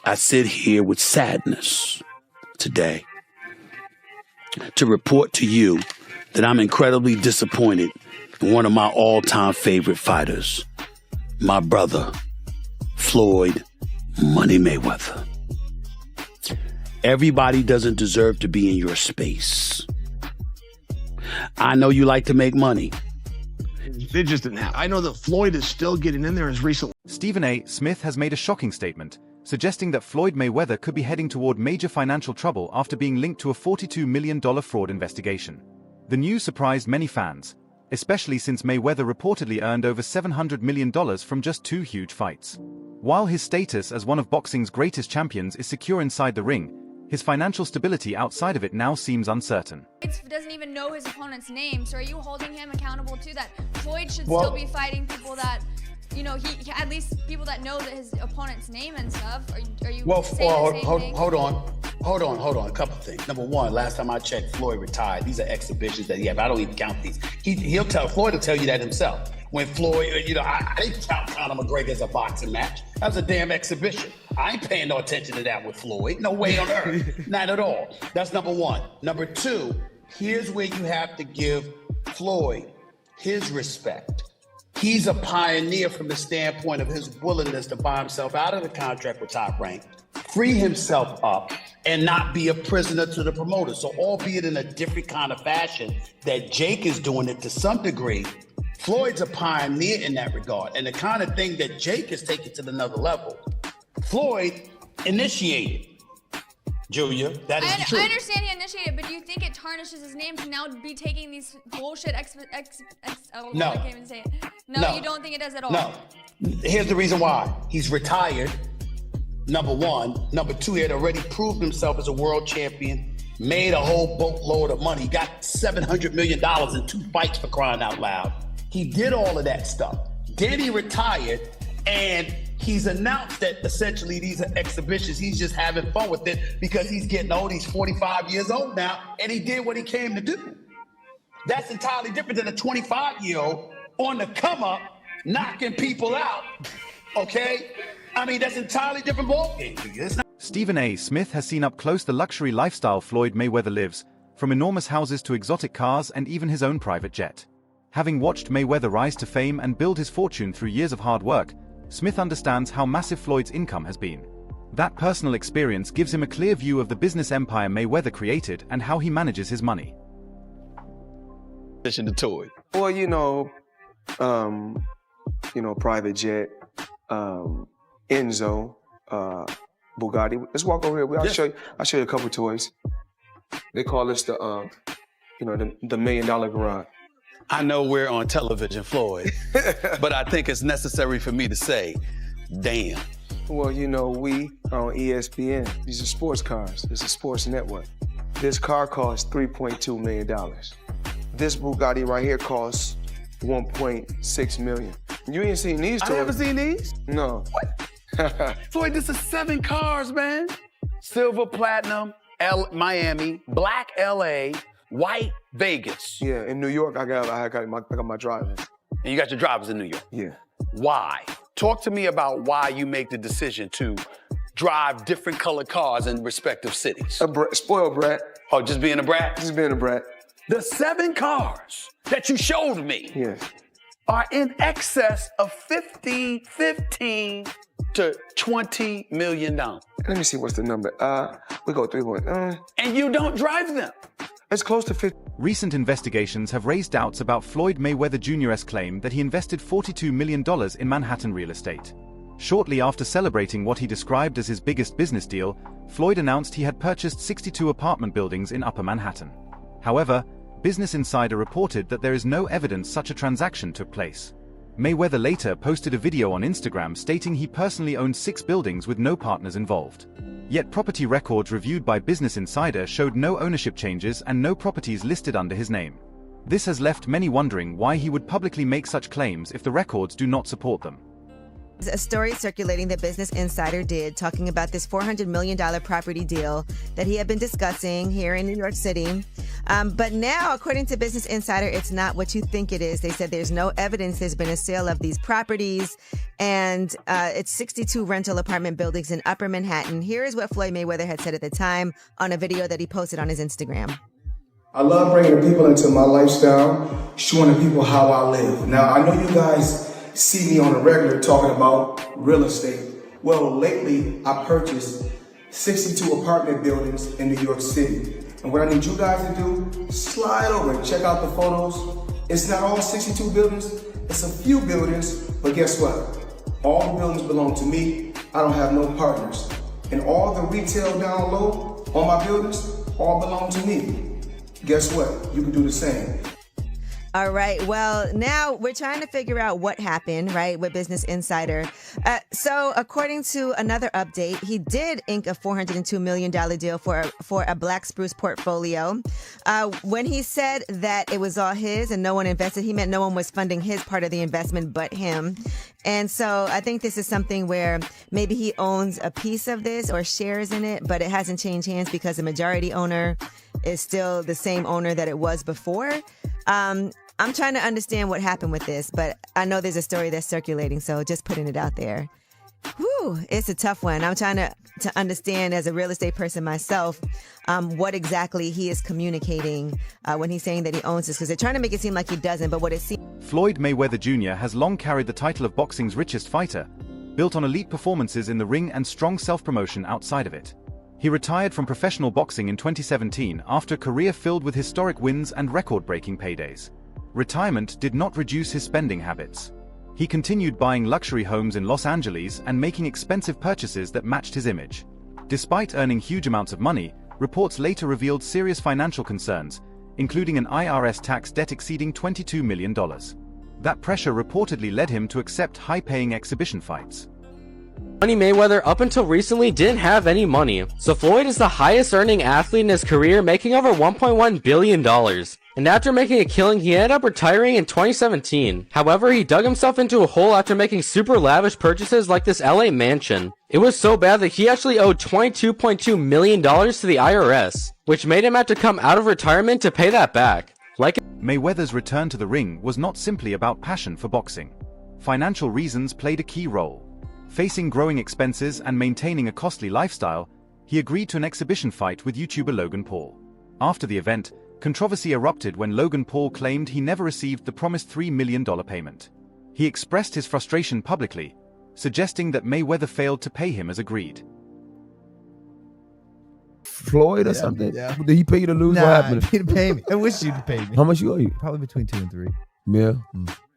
I sit here with sadness today to report to you that I'm incredibly disappointed in one of my all-time favorite fighters, my brother, Floyd Money Mayweather. Everybody doesn't deserve to be in your space. I know you like to make money. It just didn't happen. I know that Floyd is still getting in there as recently. Stephen A. Smith has made a shocking statement, suggesting that Floyd Mayweather could be heading toward major financial trouble after being linked to a $42 million fraud investigation. The news surprised many fans, especially since Mayweather reportedly earned over $700 million from just 2 huge fights. While his status as one of boxing's greatest champions is secure inside the ring, his financial stability outside of it now seems uncertain. He doesn't even know his opponent's name, so are you holding him accountable to that? Floyd should still be fighting people that, you know, he at least people that know that his opponent's name and stuff. Are you saying the same thing? Hold on. A couple things. Number one, last time I checked, Floyd retired. These are exhibitions that he have. I don't even count these. Floyd will tell you that himself. When Floyd, I didn't count Conor McGregor as a boxing match. That was a damn exhibition. I ain't paying no attention to that with Floyd. No way on earth. Not at all. That's number one. Number two, here's where you have to give Floyd his respect. He's a pioneer from the standpoint of his willingness to buy himself out of the contract with Top Rank, free himself up, and not be a prisoner to the promoter. So albeit in a different kind of fashion that Jake is doing it to some degree, Floyd's a pioneer in that regard. And the kind of thing that Jake is taking to another level, Floyd initiated. Julia, that is true. I understand he initiated, but do you think it tarnishes his name to now be taking these bullshit I can't even say it. No, you don't think it does at all? No. Here's the reason why. He's retired, number one. Number two, he had already proved himself as a world champion, made a whole boatload of money. He got $700 million in 2 fights, for crying out loud. He did all of that stuff. Then he retired, and he's announced that essentially these are exhibitions. He's just having fun with it because he's getting old. He's 45 years old now, and he did what he came to do. That's entirely different than a 25-year-old on the come up, knocking people out, okay? I mean, that's entirely different ballgame. Stephen A. Smith has seen up close the luxury lifestyle Floyd Mayweather lives, from enormous houses to exotic cars and even his own private jet. Having watched Mayweather rise to fame and build his fortune through years of hard work, Smith understands how massive Floyd's income has been. That personal experience gives him a clear view of the business empire Mayweather created and how he manages his money. Well, private jet, Enzo, Bugatti. Let's walk over here. I'll show you a couple toys. They call this the $1 million garage. I know we're on television, Floyd, but I think it's necessary for me to say, damn. Well, we are on ESPN. These are sports cars. It's a sports network. This car costs $3.2 million. This Bugatti right here costs $1.6 million. You ain't seen these toys? I haven't seen these? No. What? Floyd, this is 7 cars, man. Silver, platinum, Miami, black, LA, white, Vegas. Yeah, in New York, I got my drivers. And you got your drivers in New York? Yeah. Why? Talk to me about why you make the decision to drive different colored cars in respective cities. Spoiled brat. Oh, just being a brat? Just being a brat. The 7 cars that you showed me are in excess of $15 to $20 million. Let me see what's the number. We go 3 points. And you don't drive them. It's close to 50. Recent investigations have raised doubts about Floyd Mayweather Jr.'s claim that he invested $42 million in Manhattan real estate. Shortly after celebrating what he described as his biggest business deal, Floyd announced he had purchased 62 apartment buildings in Upper Manhattan. However, Business Insider reported that there is no evidence such a transaction took place. Mayweather later posted a video on Instagram stating he personally owned 6 buildings with no partners involved. Yet property records reviewed by Business Insider showed no ownership changes and no properties listed under his name. This has left many wondering why he would publicly make such claims if the records do not support them. A story circulating that Business Insider did talking about this $400 million property deal that he had been discussing here in New York City. But now, according to Business Insider, it's not what you think it is. They said there's no evidence there's been a sale of these properties. And it's 62 rental apartment buildings in Upper Manhattan. Here is what Floyd Mayweather had said at the time on a video that he posted on his Instagram. I love bringing the people into my lifestyle, showing the people how I live. Now, I know you guys see me on a regular talking about real estate. Well, lately I purchased 62 apartment buildings in New York City. And what I need you guys to do, slide over and check out the photos. It's not all 62 buildings, it's a few buildings, but guess what? All the buildings belong to me. I don't have no partners. And all the retail down low on my buildings all belong to me. Guess what? You can do the same. All right. Well, now we're trying to figure out what happened, right, with Business Insider. So according to another update, he did ink a $402 million deal for a Black Spruce portfolio. When he said that it was all his and no one invested, he meant no one was funding his part of the investment but him. And so I think this is something where maybe he owns a piece of this or shares in it, but it hasn't changed hands because the majority owner is still the same owner that it was before. I'm trying to understand what happened with this, but I know there's a story that's circulating, so just putting it out there. Whew, it's a tough one. I'm trying to understand as a real estate person myself what exactly he is communicating when he's saying that he owns this, because they're trying to make it seem like he doesn't, but what it seems... Floyd Mayweather Jr. has long carried the title of boxing's richest fighter, built on elite performances in the ring and strong self-promotion outside of it. He retired from professional boxing in 2017 after a career filled with historic wins and record-breaking paydays. Retirement did not reduce his spending habits. He continued buying luxury homes in Los Angeles and making expensive purchases that matched his image. Despite earning huge amounts of money, reports later revealed serious financial concerns, including an IRS tax debt exceeding $22 million. That pressure reportedly led him to accept high-paying exhibition fights. Money Mayweather up until recently didn't have any money, so Floyd is the highest earning athlete in his career, making over $1.1 billion. And after making a killing, he ended up retiring in 2017. However, he dug himself into a hole after making super lavish purchases like this LA mansion. It was so bad that he actually owed $22.2 million to the IRS, which made him have to come out of retirement to pay that back. Mayweather's return to the ring was not simply about passion for boxing. Financial reasons played a key role. Facing growing expenses and maintaining a costly lifestyle, he agreed to an exhibition fight with YouTuber Logan Paul. After the event, controversy erupted when Logan Paul claimed he never received the promised $3 million payment. He expressed his frustration publicly, suggesting that Mayweather failed to pay him as agreed. Floyd or something? Yeah. Did he pay you to lose? Nah, What happened? he didn't pay me. I wish you'd pay me. How much you owe you? Probably between 2 and 3. Yeah.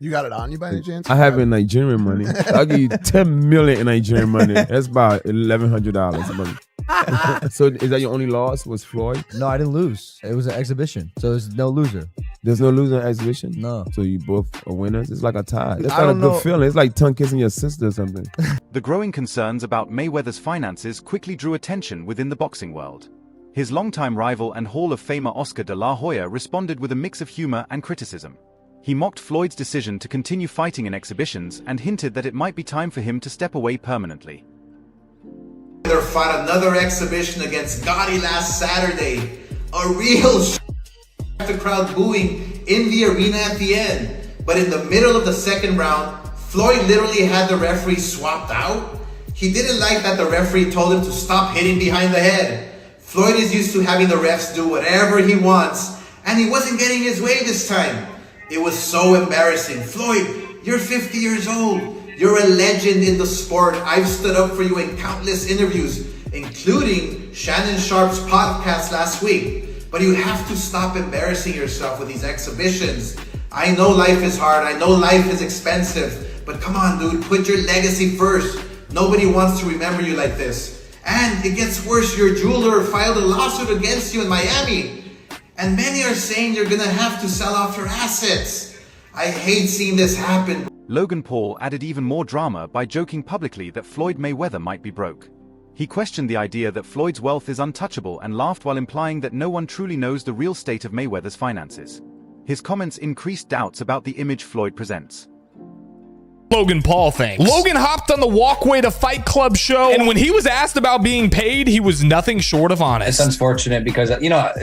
You got it on you by any chance? I have it in Nigerian money. I'll give you 10 million in Nigerian money. That's about $1,100 a month. So is that your only loss was Floyd? No, I didn't lose. It was an exhibition. So there's no loser. There's no loser in the exhibition? No. So you both are winners? It's like a tie. That's I not a don't good know. feeling. It's like tongue kissing your sister or something. The growing concerns about Mayweather's finances quickly drew attention within the boxing world. His longtime rival and Hall of Famer Oscar de la Hoya responded with a mix of humor and criticism. He mocked Floyd's decision to continue fighting in exhibitions and hinted that it might be time for him to step away permanently. Mayweather fought another exhibition against Gotti last Saturday. A real the crowd booing in the arena at the end. But in the middle of the second round, Floyd literally had the referee swapped out. He didn't like that the referee told him to stop hitting behind the head. Floyd is used to having the refs do whatever he wants, and he wasn't getting his way this time. It was so embarrassing. Floyd, you're 50 years old. You're a legend in the sport. I've stood up for you in countless interviews, including Shannon Sharp's podcast last week. But you have to stop embarrassing yourself with these exhibitions. I know life is hard. I know life is expensive. But come on, dude, put your legacy first. Nobody wants to remember you like this. And it gets worse. Your jeweler filed a lawsuit against you in Miami. And many are saying you're gonna have to sell off your assets. I hate seeing this happen. Logan Paul added even more drama by joking publicly that Floyd Mayweather might be broke. He questioned the idea that Floyd's wealth is untouchable and laughed while implying that no one truly knows the real state of Mayweather's finances. His comments increased doubts about the image Floyd presents. Logan Paul thinks. Logan hopped on the walkway to Fight Club show, and when he was asked about being paid, he was nothing short of honest. It's unfortunate because,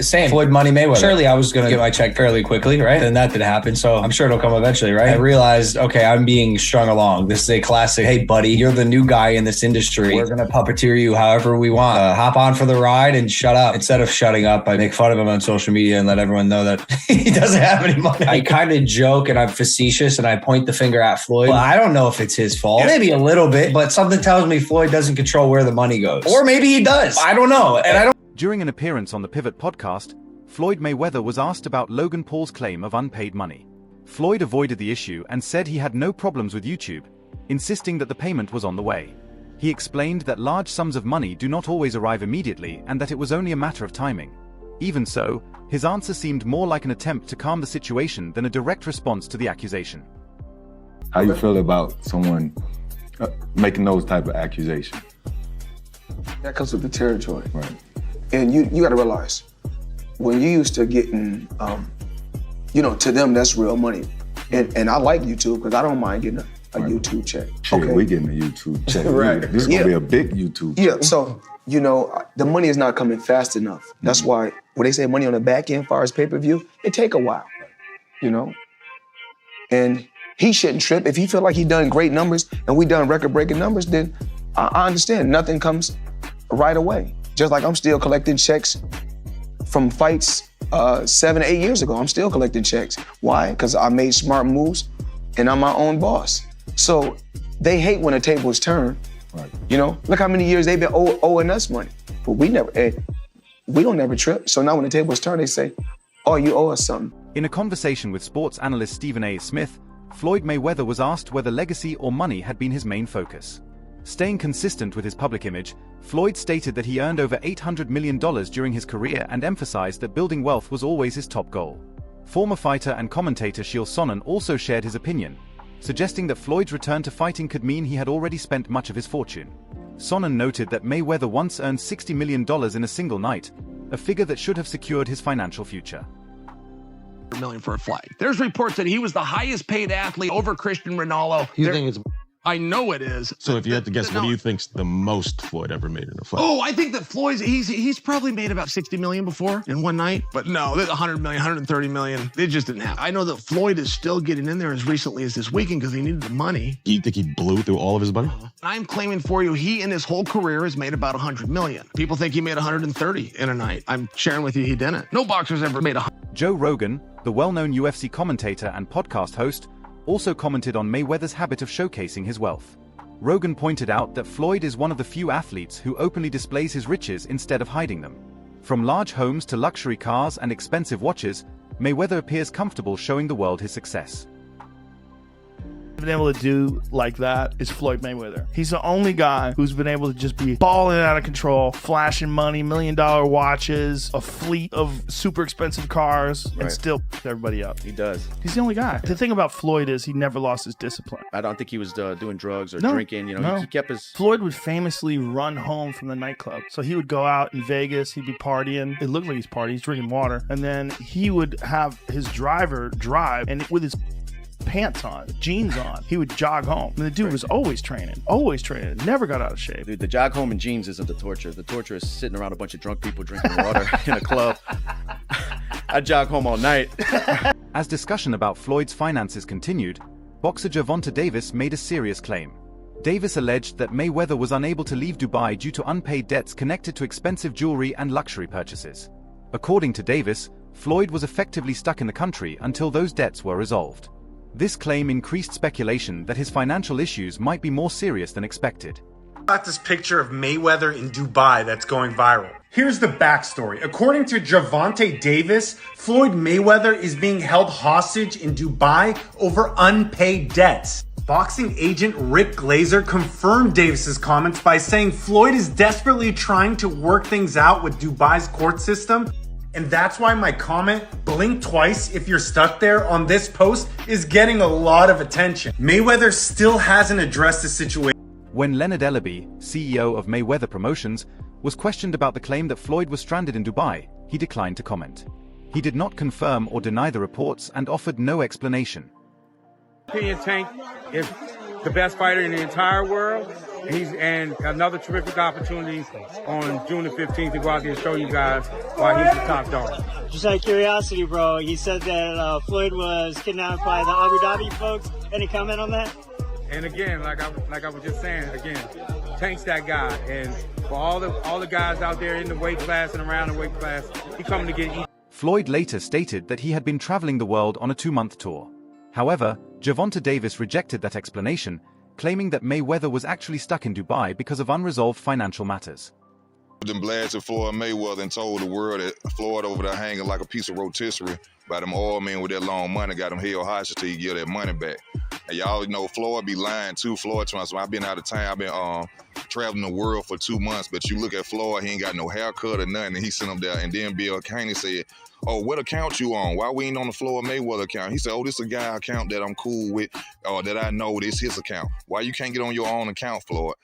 same Floyd Money Mayweather. Surely I was going to get my check fairly quickly, right? And that didn't happen, so I'm sure it'll come eventually, right? I realized, okay, I'm being strung along. This is a classic, hey, buddy, you're the new guy in this industry. We're going to puppeteer you however we want. Hop on for the ride and shut up. Instead of shutting up, I make fun of him on social media and let everyone know that he doesn't have any money. I kind of joke and I'm facetious and I point the finger at Floyd. Well, I don't know if it's his fault. Maybe a little bit, but something tells me Floyd doesn't control where the money goes. Or maybe he does. I don't know. And I don't. During an appearance on the Pivot podcast, Floyd Mayweather was asked about Logan Paul's claim of unpaid money. Floyd avoided the issue and said he had no problems with YouTube, insisting that the payment was on the way. He explained that large sums of money do not always arrive immediately and that it was only a matter of timing. Even so, his answer seemed more like an attempt to calm the situation than a direct response to the accusation. How you feel about someone making those type of accusations? That comes with the territory. Right. And you got to realize, when you used to getting, to them, that's real money. And I like YouTube because I don't mind getting a YouTube check. Shit, we getting a YouTube check. Right. This is going to be a big YouTube check. Yeah, so, the money is not coming fast enough. That's why when they say money on the back end, as far as pay-per-view, it take a while, And he shouldn't trip. If he feel like he done great numbers and we done record-breaking numbers, then I understand. Nothing comes right away. Just like I'm still collecting checks from fights 7 or 8 years ago. I'm still collecting checks. Why? Because I made smart moves and I'm my own boss. So they hate when a table is turned. Right. Look how many years they've been owing us money. But we don't ever trip. So now when the table is turned, they say, oh, you owe us something. In a conversation with sports analyst Stephen A. Smith, Floyd Mayweather was asked whether legacy or money had been his main focus. Staying consistent with his public image, Floyd stated that he earned over $800 million during his career and emphasized that building wealth was always his top goal. Former fighter and commentator Chael Sonnen also shared his opinion, suggesting that Floyd's return to fighting could mean he had already spent much of his fortune. Sonnen noted that Mayweather once earned $60 million in a single night, a figure that should have secured his financial future. $1 million for a flight. There's reports that he was the highest paid athlete over Cristiano Ronaldo. You think it's... I know it is. So if you had to guess, what do you think's the most Floyd ever made in a fight? Oh, I think that Floyd's, he's probably made about 60 million before in one night. But no, there's 100 million, 130 million. It just didn't happen. I know that Floyd is still getting in there as recently as this weekend because he needed the money. You think he blew through all of his money? I'm claiming for you, he in his whole career has made about 100 million. People think he made 130 in a night. I'm sharing with you, he didn't. No boxer's ever made 100. Joe Rogan, the well-known UFC commentator and podcast host, also commented on Mayweather's habit of showcasing his wealth. Rogan pointed out that Floyd is one of the few athletes who openly displays his riches instead of hiding them. From large homes to luxury cars and expensive watches, Mayweather appears comfortable showing the world his success. Been able to do like that is Floyd Mayweather. He's the only guy who's been able to just be balling out of control, flashing money, $1 million watches, a fleet of super expensive cars, and still everybody up. He does. He's the only guy. The thing about Floyd is he never lost his discipline. I don't think he was doing drugs or drinking. He kept his... Floyd would famously run home from the nightclub. So he would go out in Vegas, he'd be partying. It looked like he's partying, he's drinking water. And then he would have his driver drive, and with his pants on, jeans on, he would jog home. And the dude was always training, never got out of shape. Dude, the jog home in jeans isn't the torture. The torture is sitting around a bunch of drunk people drinking water in a club. I jog home all night. As discussion about Floyd's finances continued, boxer Gervonta Davis made a serious claim. Davis alleged that Mayweather was unable to leave Dubai due to unpaid debts connected to expensive jewelry and luxury purchases. According to Davis, Floyd was effectively stuck in the country until those debts were resolved. This claim increased speculation that his financial issues might be more serious than expected. Got this picture of Mayweather in Dubai that's going viral. Here's the backstory. According to Gervonta Davis, Floyd Mayweather is being held hostage in Dubai over unpaid debts. Boxing agent Rick Glazer confirmed Davis's comments by saying Floyd is desperately trying to work things out with Dubai's court system. And that's why my comment, blink twice if you're stuck there, on this post is getting a lot of attention. Mayweather still hasn't addressed the situation. When Leonard Ellaby, CEO of Mayweather Promotions, was questioned about the claim that Floyd was stranded in Dubai, he declined to comment. He did not confirm or deny the reports and offered no explanation. Opinion Tank, if the best fighter in the entire world. And another terrific opportunity on June the 15th to go out there and show you guys why he's the top dog. Just out of curiosity, bro, he said that Floyd was kidnapped by the Abu Dhabi folks. Any comment on that? And again, like I was just saying, again, Tank's that guy. And for all the guys out there in the weight class and around the weight class, he coming to get eaten. Floyd later stated that he had been traveling the world on a 2-month tour. However, Gervonta Davis rejected that explanation, claiming that Mayweather was actually stuck in Dubai because of unresolved financial matters. Then blasted Floyd Mayweather and told the world that Floyd over there hanging like a piece of rotisserie by them oil men with that long money, got him held hostage till he get that money back. And y'all know Floyd be lying too. Floyd trying. I've been out of town. I've been traveling the world for 2 months. But you look at Floyd, he ain't got no haircut or nothing. And he sent him there. And then Bill Caney said, "Oh, what account you on? Why we ain't on the Floyd Mayweather account?" He said, "Oh, this is a guy account that I'm cool with, or that I know this his account. Why you can't get on your own account, Floyd?"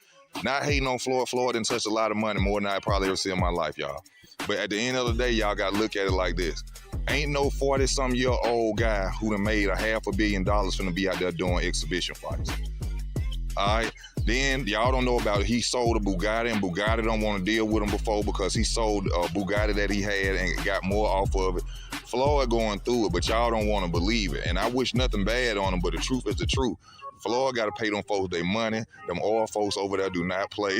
Not hating on Floyd. Floyd didn't touch a lot of money, more than I probably ever see in my life, y'all. But at the end of the day, y'all got to look at it like this. Ain't no 40-some-year-old guy who done made $500 million finna be out there doing exhibition fights. All right? Then y'all don't know about it. He sold a Bugatti, and Bugatti don't want to deal with him before because he sold a Bugatti that he had and got more off of it. Floyd going through it, but y'all don't want to believe it. And I wish nothing bad on him, but the truth is the truth. Floyd got to pay them folks their money. Them oil folks over there do not play.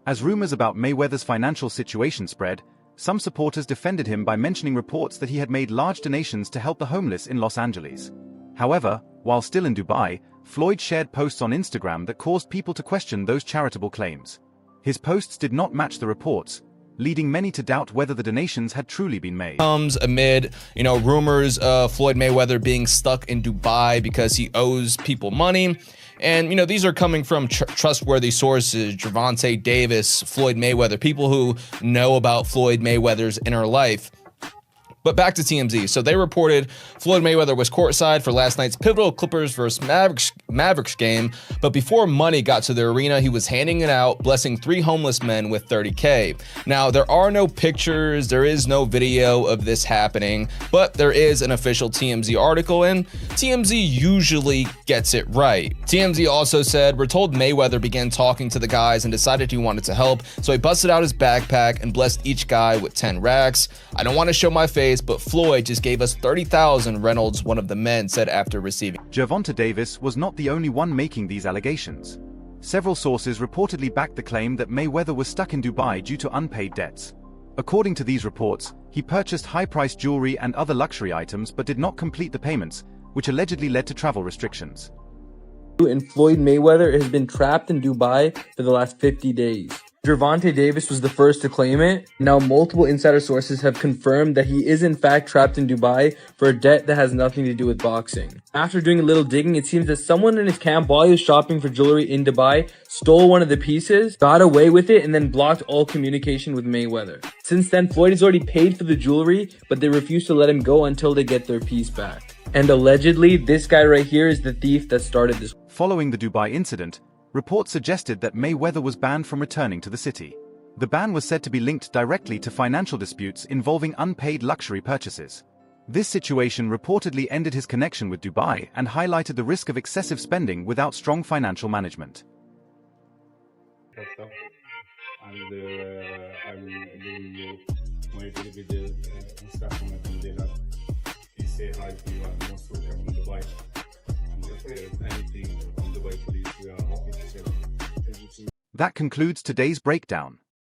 As rumors about Mayweather's financial situation spread, some supporters defended him by mentioning reports that he had made large donations to help the homeless in Los Angeles. However, while still in Dubai, Floyd shared posts on Instagram that caused people to question those charitable claims. His posts did not match the reports, leading many to doubt whether the donations had truly been made. Comes amid, rumors of Floyd Mayweather being stuck in Dubai because he owes people money. And, these are coming from trustworthy sources, Gervonta Davis, Floyd Mayweather, people who know about Floyd Mayweather's inner life. But back to TMZ. So they reported Floyd Mayweather was courtside for last night's pivotal Clippers versus Mavericks game. But before money got to the arena, he was handing it out, blessing 3 homeless men with $30K. Now, there are no pictures, there is no video of this happening, but there is an official TMZ article, and TMZ usually gets it right. TMZ also said, "We're told Mayweather began talking to the guys and decided he wanted to help, so he busted out his backpack and blessed each guy with 10 racks. I don't want to show my face, but Floyd just gave us 30,000, Reynolds, one of the men, said after receiving." Gervonta Davis was not the only one making these allegations. Several sources reportedly backed the claim that Mayweather was stuck in Dubai due to unpaid debts. According to these reports, he purchased high-priced jewelry and other luxury items but did not complete the payments, which allegedly led to travel restrictions. And Floyd Mayweather has been trapped in Dubai for the last 50 days. Gervonta Davis was the first to claim it. Now multiple insider sources have confirmed that he is in fact trapped in Dubai for a debt that has nothing to do with boxing. After doing a little digging, it seems that someone in his camp while he was shopping for jewelry in Dubai stole one of the pieces, got away with it, and then blocked all communication with Mayweather. Since then, Floyd has already paid for the jewelry, but they refuse to let him go until they get their piece back. And allegedly, this guy right here is the thief that started this. Following the Dubai incident, reports suggested that Mayweather was banned from returning to the city. The ban was said to be linked directly to financial disputes involving unpaid luxury purchases. This situation reportedly ended his connection with Dubai and highlighted the risk of excessive spending without strong financial management. That concludes today's breakdown.